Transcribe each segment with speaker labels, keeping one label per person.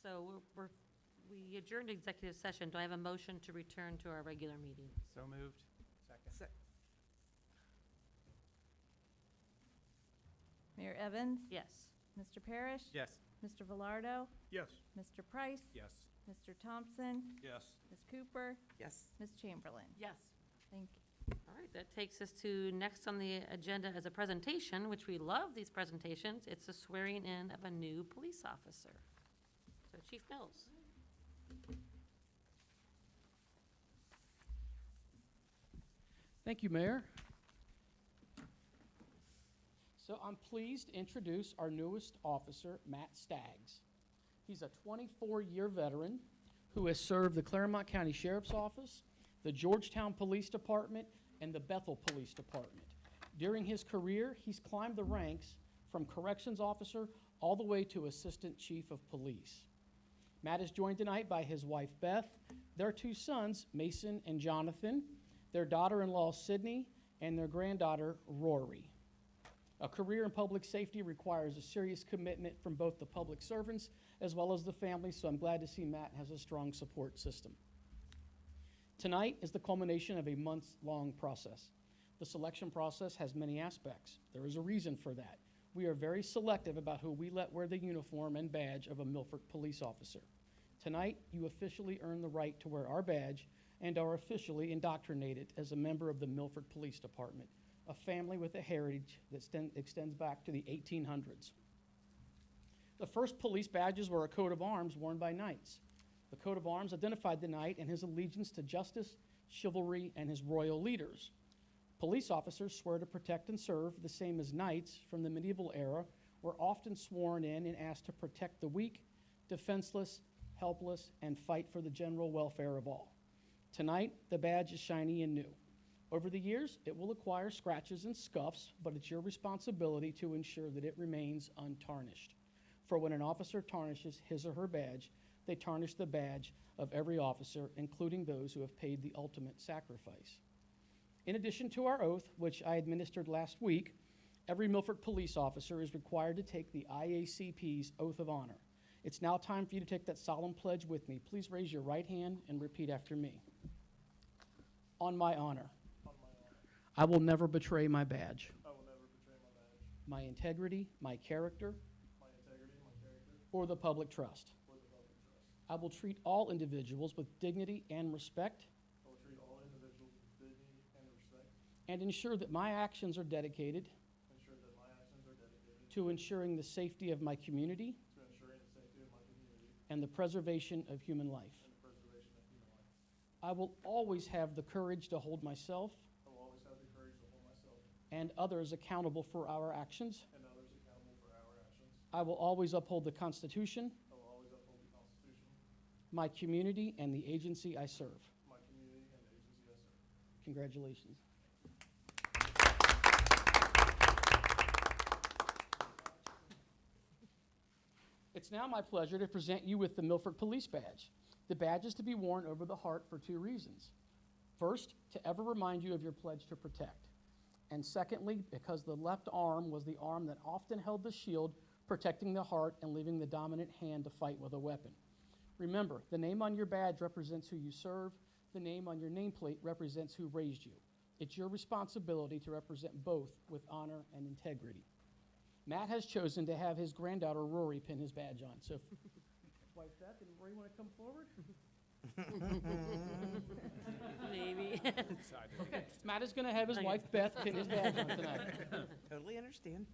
Speaker 1: So we adjourned executive session. Do I have a motion to return to our regular meeting?
Speaker 2: So moved. Second.
Speaker 3: Mayor Evans?
Speaker 1: Yes.
Speaker 3: Mr. Parrish?
Speaker 2: Yes.
Speaker 3: Mr. Velardo?
Speaker 2: Yes.
Speaker 3: Mr. Price?
Speaker 2: Yes.
Speaker 3: Mr. Thompson?
Speaker 2: Yes.
Speaker 3: Ms. Cooper?
Speaker 4: Yes.
Speaker 3: Ms. Chamberlain?
Speaker 1: Yes.
Speaker 3: Thank you.
Speaker 1: All right, that takes us to next on the agenda as a presentation, which we love these presentations. It's the swearing in of a new police officer. So Chief Mills.
Speaker 5: Thank you, Mayor. So I'm pleased to introduce our newest officer, Matt Staggs. He's a 24-year veteran who has served the Claremont County Sheriff's Office, the Georgetown Police Department, and the Bethel Police Department. During his career, he's climbed the ranks from corrections officer all the way to assistant chief of police. Matt is joined tonight by his wife, Beth, their two sons, Mason and Jonathan, their daughter-in-law, Sydney, and their granddaughter, Rory. A career in public safety requires a serious commitment from both the public servants as well as the family, so I'm glad to see Matt has a strong support system. Tonight is the culmination of a months-long process. The selection process has many aspects. There is a reason for that. We are very selective about who we let wear the uniform and badge of a Milford police officer. Tonight, you officially earn the right to wear our badge and are officially indoctrinated as a member of the Milford Police Department, a family with a heritage that extends back to the 1800s. The first police badges were a coat of arms worn by knights. The coat of arms identified the knight and his allegiance to justice, chivalry, and his royal leaders. Police officers swear to protect and serve, the same as knights from the medieval era were often sworn in and asked to protect the weak, defenseless, helpless, and fight for the general welfare of all. Tonight, the badge is shiny and new. Over the years, it will acquire scratches and scuffs, but it's your responsibility to ensure that it remains untarnished. For when an officer tarnishes his or her badge, they tarnish the badge of every officer, including those who have paid the ultimate sacrifice. In addition to our oath, which I administered last week, every Milford police officer is required to take the IACP's Oath of Honor. It's now time for you to take that solemn pledge with me. Please raise your right hand and repeat after me. On my honor. I will never betray my badge.
Speaker 6: I will never betray my badge,
Speaker 5: My integrity, my character,
Speaker 6: my integrity, my character,
Speaker 5: or the public trust.
Speaker 6: or the public trust.
Speaker 5: I will treat all individuals with dignity and respect
Speaker 6: I will treat all individuals with dignity and respect,
Speaker 5: and ensure that my actions are dedicated
Speaker 6: ensure that my actions are dedicated
Speaker 5: to ensuring the safety of my community
Speaker 6: to ensuring the safety of my community
Speaker 5: and the preservation of human life.
Speaker 6: and the preservation of human life.
Speaker 5: I will always have the courage to hold myself
Speaker 6: I will always have the courage to hold myself
Speaker 5: and others accountable for our actions.
Speaker 6: and others accountable for our actions.
Speaker 5: I will always uphold the Constitution,
Speaker 6: I will always uphold the Constitution,
Speaker 5: my community, and the agency I serve.
Speaker 6: my community, and the agency I serve.
Speaker 5: Congratulations. It's now my pleasure to present you with the Milford Police Badge. The badge is to be worn over the heart for two reasons. First, to ever remind you of your pledge to protect. And secondly, because the left arm was the arm that often held the shield, protecting the heart and leaving the dominant hand to fight with a weapon. Remember, the name on your badge represents who you serve. The name on your nameplate represents who raised you. It's your responsibility to represent both with honor and integrity. Matt has chosen to have his granddaughter Rory pin his badge on. So, wife Beth and Rory want to come forward?
Speaker 1: Maybe.
Speaker 5: Matt is going to have his wife Beth pin his badge on tonight.
Speaker 4: Totally understand.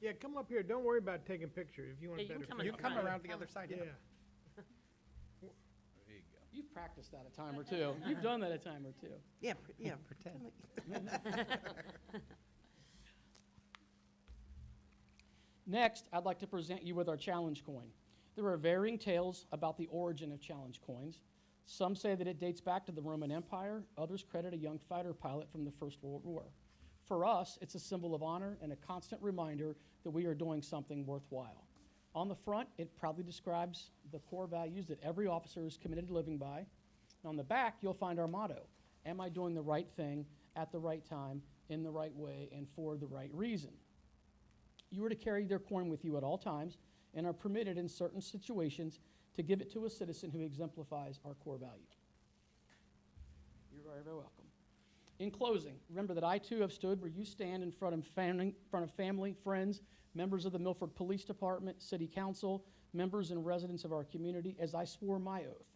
Speaker 2: Yeah, come up here. Don't worry about taking pictures if you want
Speaker 1: Yeah,
Speaker 2: a
Speaker 1: you can
Speaker 2: better
Speaker 1: come
Speaker 2: picture.
Speaker 1: You come around
Speaker 2: the other side. Yeah.
Speaker 7: There you go.
Speaker 5: You've practiced that a time or two. You've done that a time or two.
Speaker 4: Yeah, pretend.
Speaker 5: Next, I'd like to present you with our challenge coin. There are varying tales about the origin of challenge coins. Some say that it dates back to the Roman Empire. Others credit a young fighter pilot from the First World War. For us, it's a symbol of honor and a constant reminder that we are doing something worthwhile. On the front, it proudly describes the core values that every officer is committed to living by. And on the back, you'll find our motto, am I doing the right thing at the right time, in the right way, and for the right reason? You are to carry their coin with you at all times and are permitted in certain situations to give it to a citizen who exemplifies our core value. You're very, very welcome. In closing, remember that I too have stood where you stand in front of family, friends, members of the Milford Police Department, City Council, members and residents of our community, as I swore my oath.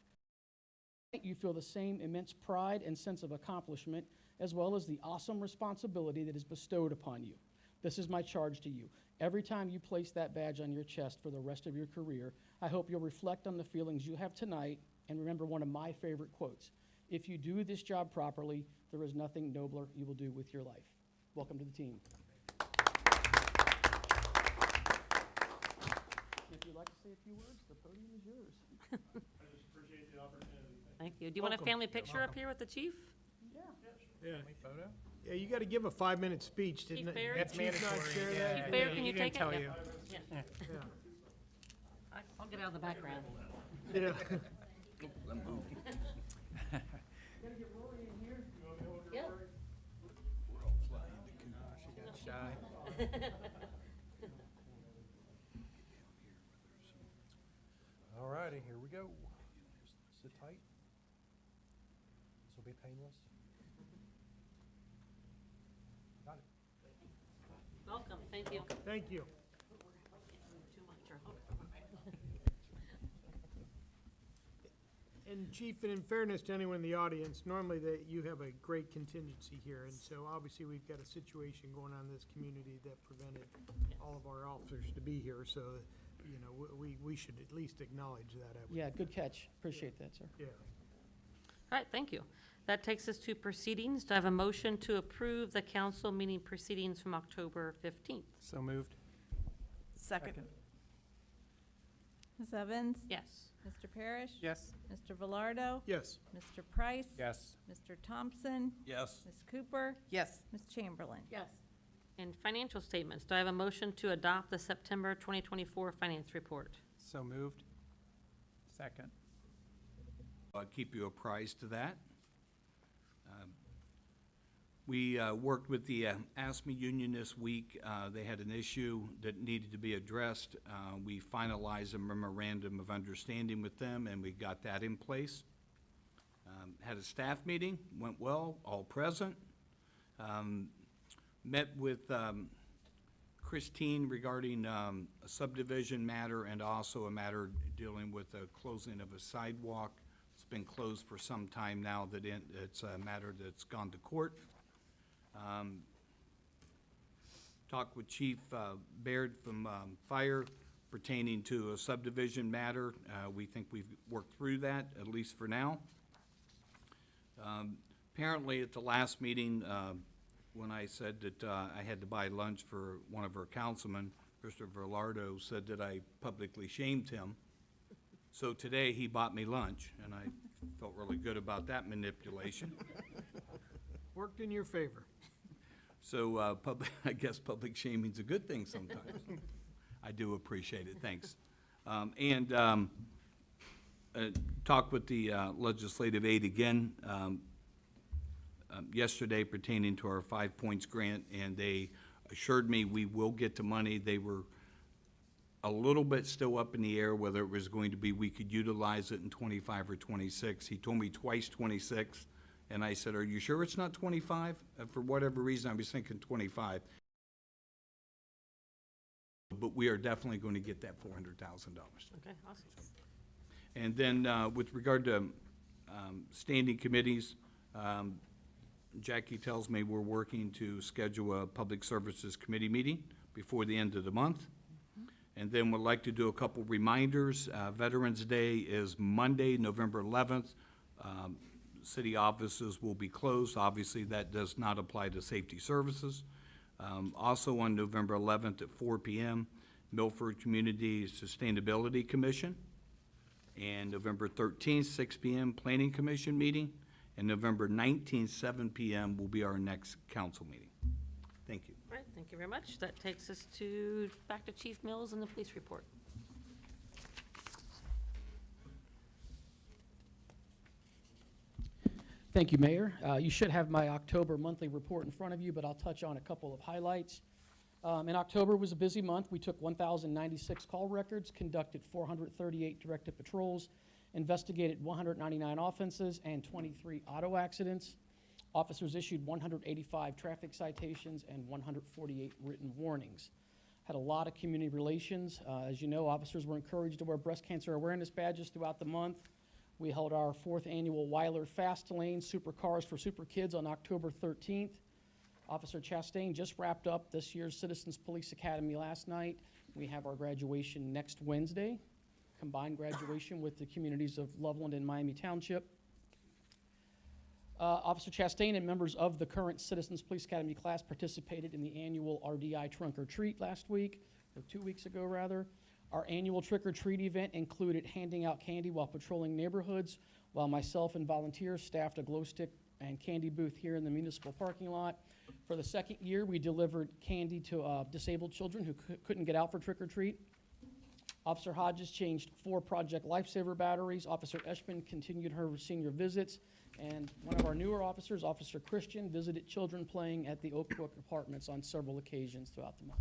Speaker 5: You feel the same immense pride and sense of accomplishment, as well as the awesome responsibility that is bestowed upon you. This is my charge to you. Every time you place that badge on your chest for the rest of your career, I hope you'll reflect on the feelings you have tonight and remember one of my favorite quotes. If you do this job properly, there is nothing nobler you will do with your life. Welcome to the team. If you'd like to say a few words, the podium is yours.
Speaker 6: I just appreciate the opportunity.
Speaker 1: Thank you. Do you want a
Speaker 2: Welcome.
Speaker 1: family picture up here with the chief?
Speaker 2: Yeah. Yeah, you gotta give a 5-minute speech, didn't
Speaker 1: Chief
Speaker 2: it?
Speaker 1: Barry?
Speaker 2: That's mandatory.
Speaker 1: Chief Barry, can you take it?
Speaker 2: tell
Speaker 1: Yeah.
Speaker 2: you.
Speaker 1: Yeah. I'll get out of the background.
Speaker 2: Yeah.
Speaker 7: Let 'em move.
Speaker 1: Yeah.
Speaker 7: We're all flying the coop. She got shy.
Speaker 8: All righty, here we go. Sit tight. This will be painless. Got it.
Speaker 1: Welcome, thank you.
Speaker 2: Thank you.
Speaker 1: Too much, or-
Speaker 2: And Chief, and in fairness to anyone in the audience, normally you have a great contingency here, and so obviously we've got a situation going on in this community that prevented all of our officers to be here, so, you know, we should at least acknowledge that. I would-
Speaker 5: Yeah, good catch. Appreciate that, sir.
Speaker 2: Yeah.
Speaker 1: All right, thank you. That takes us to proceedings. Do I have a motion to approve the council meeting proceedings from October 15th?
Speaker 8: So moved.
Speaker 4: Second.
Speaker 3: Ms. Evans?
Speaker 1: Yes.
Speaker 3: Mr. Parrish?
Speaker 8: Yes.
Speaker 3: Mr. Velardo?
Speaker 2: Yes.
Speaker 3: Mr. Price?
Speaker 8: Yes.
Speaker 3: Mr. Thompson?
Speaker 7: Yes.
Speaker 3: Ms. Cooper?
Speaker 4: Yes.
Speaker 3: Ms. Chamberlain?
Speaker 1: Yes. And financial statements. Do I have a motion to adopt the September 2024 finance report?
Speaker 8: So moved. Second.
Speaker 7: I'll keep you apprised to that. We worked with the ASME union this week. They had an issue that needed to be addressed. We finalized a memorandum of understanding with them, and we got that in place. Had a staff meeting, went well, all present. Met with Christine regarding a subdivision matter and also a matter dealing with the closing of a sidewalk. It's been closed for some time now, it's a matter that's gone to court. Talked with Chief Baird from Fire pertaining to a subdivision matter. We think we've worked through that, at least for now. Apparently, at the last meeting, when I said that I had to buy lunch for one of our councilmen, Mr. Velardo said that I publicly shamed him. So today, he bought me lunch, and I felt really good about that manipulation.
Speaker 2: Worked in your favor.
Speaker 7: So I guess public shaming's a good thing sometimes. I do appreciate it, thanks. Talked with the legislative aide again yesterday pertaining to our 5 Points grant, and they assured me we will get the money. They were a little bit still up in the air whether it was going to be we could utilize it in 25 or 26. He told me twice 26. And I said, are you sure it's not 25? For whatever reason, I was thinking 25. But we are definitely going to get that $400,000.
Speaker 1: Okay, awesome.
Speaker 7: And then with regard to standing committees, Jackie tells me we're working to schedule a Public Services Committee meeting before the end of the month. And then we'd like to do a couple reminders. Veterans Day is Monday, November 11th. City offices will be closed. Obviously, that does not apply to safety services. Also on November 11th at 4 p.m., Milford Community Sustainability Commission. And November 13th, 6 p.m., Planning Commission meeting. And November 19th, 7 p.m. will be our next council meeting. Thank you.
Speaker 1: All right, thank you very much. That takes us back to Chief Mills and the police report.
Speaker 5: Thank you, Mayor. You should have my October monthly report in front of you, but I'll touch on a couple of highlights. In October was a busy month. We took 1,096 call records, conducted 438 directed patrols, investigated 199 offenses and 23 auto accidents. Officers issued 185 traffic citations and 148 written warnings. Had a lot of community relations. As you know, officers were encouraged to wear breast cancer awareness badges throughout the month. We held our 4th annual Weiler Fast Lane Super Cars for Super Kids on October 13th. Officer Chastain just wrapped up this year's Citizens Police Academy last night. We have our graduation next Wednesday, combined graduation with the communities of Loveland and Miami Township. Officer Chastain and members of the current Citizens Police Academy class participated in the annual RDI Trunk or Treat last week, or 2 weeks ago rather. Our annual Trick or Treat event included handing out candy while patrolling neighborhoods, while myself and volunteers staffed a glow stick and candy booth here in the municipal parking lot. For the second year, we delivered candy to disabled children who couldn't get out for trick or treat. Officer Hodges changed 4 Project Lifesaver batteries. Officer Eshman continued her senior visits. And one of our newer officers, Officer Christian, visited children playing at the Oak Brook Apartments on several occasions throughout the month.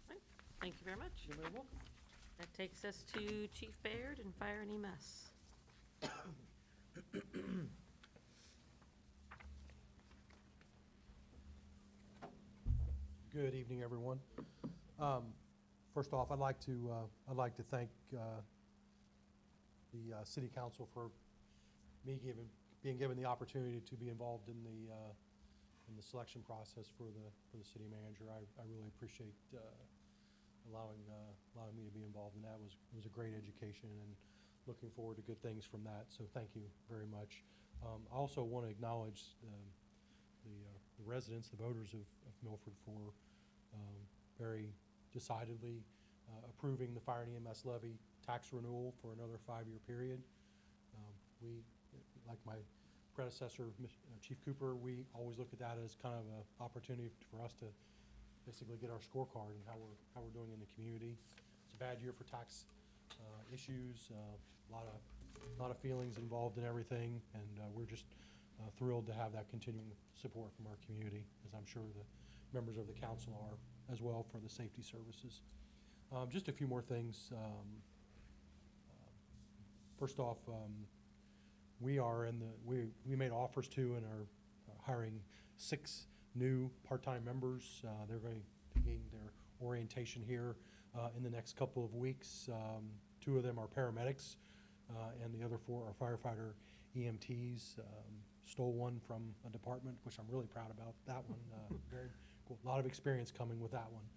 Speaker 1: Right. Thank you very much.
Speaker 5: You're very welcome.
Speaker 1: That takes us to Chief Baird and Fire and EMS.
Speaker 8: Good evening, everyone. First off, I'd like to thank the City Council for me being given the opportunity to be involved in the selection process for the city manager. I really appreciate allowing me to be involved in that. It was a great education, and looking forward to good things from that. So thank you very much. I also want to acknowledge the residents, the voters of Milford for very decidedly approving the fire and EMS levy tax renewal for another 5-year period. We, like my predecessor, Chief Cooper, we always look at that as kind of an opportunity for us to basically get our scorecard and how we're doing in the community. It's a bad year for tax issues, a lot of feelings involved in everything, and we're just thrilled to have that continuing support from our community, as I'm sure the members of the council are as well, for the safety services. Just a few more things. First off, we made offers to and are hiring 6 new part-time members. They're going to gain their orientation here in the next couple of weeks. 2 of them are paramedics, and the other 4 are firefighter EMTs. Stole one from a department, which I'm really proud about. That one, very cool. A lot of experience coming with that one.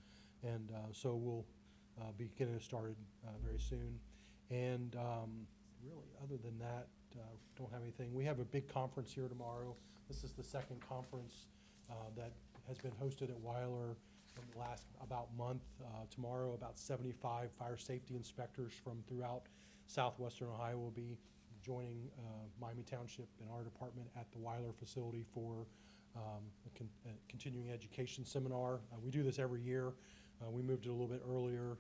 Speaker 8: And so we'll be getting it started very soon. And really, other than that, don't have anything. We have a big conference here tomorrow. This is the 2nd conference that has been hosted at Weiler in the last about month. Tomorrow, about 75 fire safety inspectors from throughout southwestern Ohio will be joining Miami Township and our department at the Weiler facility for a continuing education seminar. We do this every year. We moved it a little bit earlier,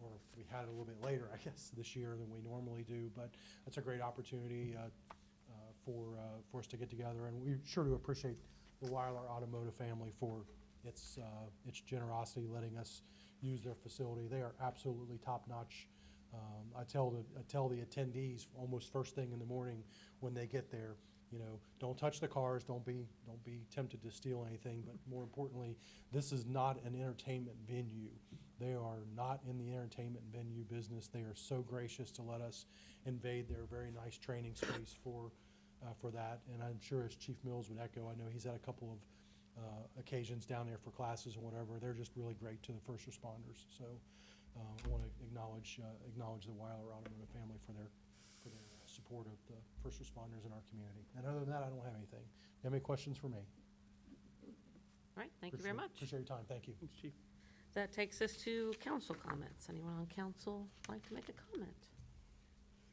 Speaker 8: or we had it a little bit later, I guess, this year than we normally do. But that's a great opportunity for us to get together, and we sure do appreciate the Weiler Automotive family for its generosity, letting us use their facility. They are absolutely top-notch. I tell the attendees almost first thing in the morning when they get there, you know, don't touch the cars, don't be tempted to steal anything, but more importantly, this is not an entertainment venue. They are not in the entertainment venue business. They are so gracious to let us invade their very nice training space for that, and I'm sure as Chief Mills would echo, I know he's had a couple of occasions down there for classes and whatever. They're just really great to the first responders. So I want to acknowledge the Weiler Automotive family for their support of the first responders in our community. And other than that, I don't have anything. You have any questions for me?
Speaker 1: All right, thank you very much.
Speaker 8: Appreciate your time. Thank you.
Speaker 2: Thanks, Chief.
Speaker 1: That takes us to council comments. Anyone on council like to make a comment?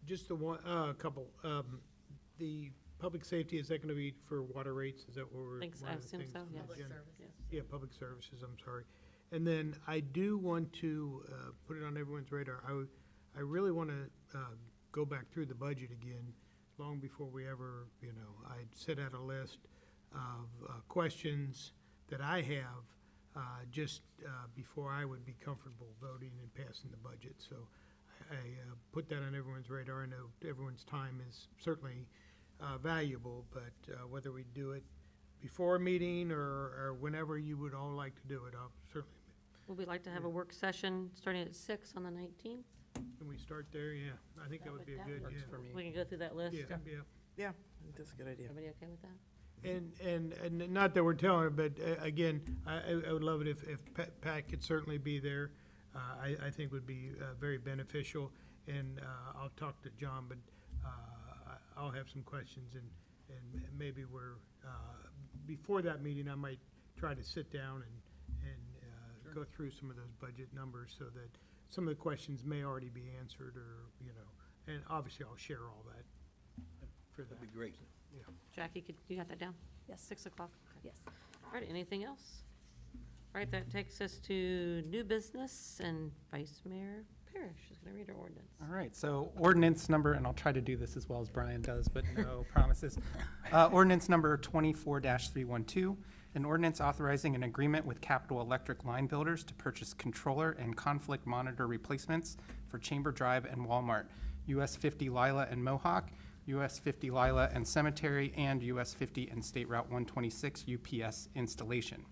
Speaker 2: Just the one, couple. The public safety, is that going to be for water rates? Is that what we're?
Speaker 1: Thanks,
Speaker 2: one
Speaker 1: I
Speaker 2: of the
Speaker 1: assume
Speaker 2: things
Speaker 1: so,
Speaker 2: on the
Speaker 1: yes.
Speaker 2: agenda?
Speaker 1: Yes.
Speaker 2: Yeah, public services, I'm sorry. And then I do want to put it on everyone's radar. I really want to go back through the budget again, long before we ever, you know, I'd set out a list of questions that I have just before I would be comfortable voting and passing the budget. So I put that on everyone's radar. I know everyone's time is certainly valuable, but whether we do it before a meeting or whenever you would all like to do it, I'll certainly.
Speaker 1: Would we like to have a work session starting at 6 on the 19th?
Speaker 2: Can we start there? Yeah, I think that would be a good,
Speaker 5: Works
Speaker 2: yeah.
Speaker 5: for me.
Speaker 1: We can go through that list?
Speaker 2: Yeah, yeah.
Speaker 4: Yeah, I think that's a good idea.
Speaker 1: Everybody okay with that?
Speaker 2: And not that we're telling her, but again, I would love it if Pat could certainly be there. I think would be very beneficial, and I'll talk to John, but I'll have some questions, and maybe before that meeting, I might try to sit down and go through some of those budget numbers so that some of the questions may already be answered, or, and obviously I'll share all that for that.
Speaker 7: That'd be great.
Speaker 1: Jackie, you got that down?
Speaker 3: Yes.
Speaker 1: 6 o'clock? Okay.
Speaker 3: Yes.
Speaker 1: All right, anything else? All right, that takes us to new business, and Vice Mayor Parrish is going to read our ordinance.
Speaker 9: All right, so ordinance number, and I'll try to do this as well as Brian does, but no promises. Ordinance number 24-312, an ordinance authorizing an agreement with Capital Electric Line Builders to purchase controller and conflict monitor replacements for Chamber Drive and Walmart, US 50 Lila and Mohawk, US 50 Lila and Cemetery, and US 50 and State Route 126 UPS installation.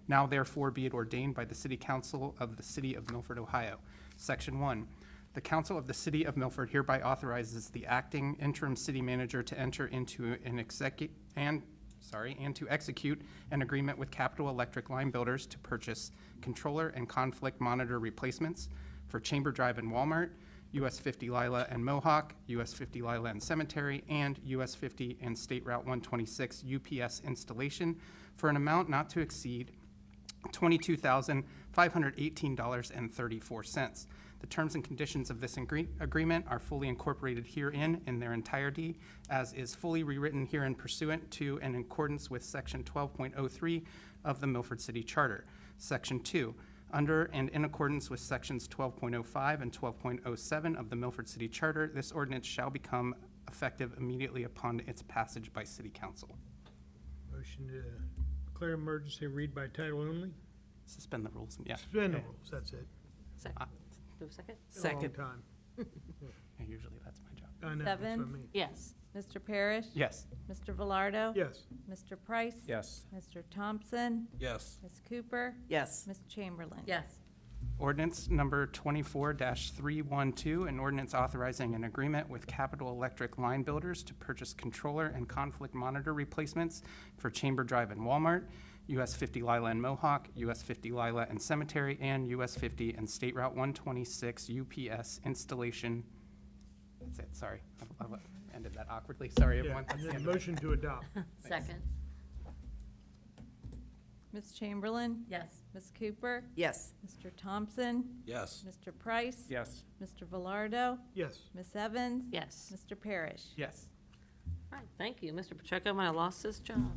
Speaker 9: Now therefore be it ordained by the City Council of the City of Milford, Ohio. Section 1, the Council of the City of Milford hereby authorizes the acting interim city manager to enter into and to execute an agreement with Capital Electric Line Builders to purchase controller and conflict monitor replacements for Chamber Drive and Walmart, US 50 Lila and Mohawk, US 50 Lila and Cemetery, and US 50 and State Route 126 UPS installation for an amount not to exceed $22,518.34. The terms and conditions of this agreement are fully incorporated herein in their entirety, as is fully rewritten herein pursuant to and in accordance with Section 12.03 of the Milford City Charter. Section 2, under and in accordance with Sections 12.05 and 12.07 of the Milford City Charter, this ordinance shall become effective immediately upon its passage by City Council.
Speaker 2: Motion to declare emergency, read by title only?
Speaker 9: Suspend the rules, yeah.
Speaker 2: Suspend the rules, that's it.
Speaker 1: Second. Do a second?
Speaker 2: Been a long
Speaker 4: Second.
Speaker 2: time.
Speaker 9: Yeah, usually that's my job.
Speaker 2: I know, that's what I
Speaker 3: Evans?
Speaker 2: mean.
Speaker 1: Yes.
Speaker 3: Mr. Parrish?
Speaker 9: Yes.
Speaker 3: Mr. Velardo?
Speaker 2: Yes.
Speaker 3: Mr. Price?
Speaker 9: Yes.
Speaker 3: Mr. Thompson?
Speaker 7: Yes.
Speaker 3: Ms. Cooper?
Speaker 4: Yes.
Speaker 3: Ms. Chamberlain?
Speaker 1: Yes.
Speaker 9: Ordinance number 24-312, an ordinance authorizing an agreement with Capital Electric Line Builders to purchase controller and conflict monitor replacements for Chamber Drive and Walmart, US 50 Lila and Mohawk, US 50 Lila and Cemetery, and US 50 and State Route 126 UPS installation. That's it, sorry. I ended that awkwardly. Sorry,
Speaker 2: Yeah,
Speaker 9: everyone. That's
Speaker 2: and
Speaker 9: the
Speaker 2: then
Speaker 9: end of it.
Speaker 2: motion to adopt.
Speaker 1: Second.
Speaker 3: Ms. Chamberlain?
Speaker 1: Yes.
Speaker 3: Ms. Cooper?
Speaker 4: Yes.
Speaker 3: Mr. Thompson?
Speaker 7: Yes.
Speaker 3: Mr. Price?
Speaker 9: Yes.
Speaker 3: Mr. Velardo?
Speaker 2: Yes.
Speaker 3: Ms. Evans?
Speaker 1: Yes.
Speaker 3: Mr. Parrish?
Speaker 9: Yes.
Speaker 1: All right, thank you. Mr. Pacheco might have lost his job.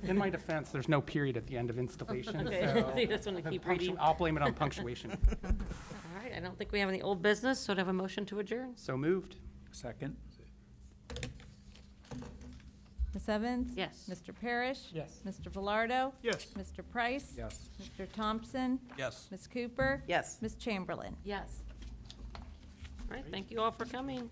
Speaker 9: In my defense, there's no period at the end of installation,
Speaker 1: Okay,
Speaker 9: so
Speaker 1: you just want to keep reading.
Speaker 9: I'll blame it on punctuation.
Speaker 1: All right, I don't think we have any old business, so do I have a motion to adjourn?
Speaker 9: So moved.
Speaker 10: Second?
Speaker 3: Ms. Evans?
Speaker 1: Yes.
Speaker 3: Mr. Parrish?
Speaker 9: Yes.
Speaker 3: Mr. Velardo?
Speaker 2: Yes.
Speaker 3: Mr. Price?
Speaker 10: Yes.
Speaker 3: Mr. Thompson?
Speaker 7: Yes.
Speaker 3: Ms. Cooper?
Speaker 4: Yes.
Speaker 3: Ms. Chamberlain?
Speaker 1: Yes. All right, thank you all for coming.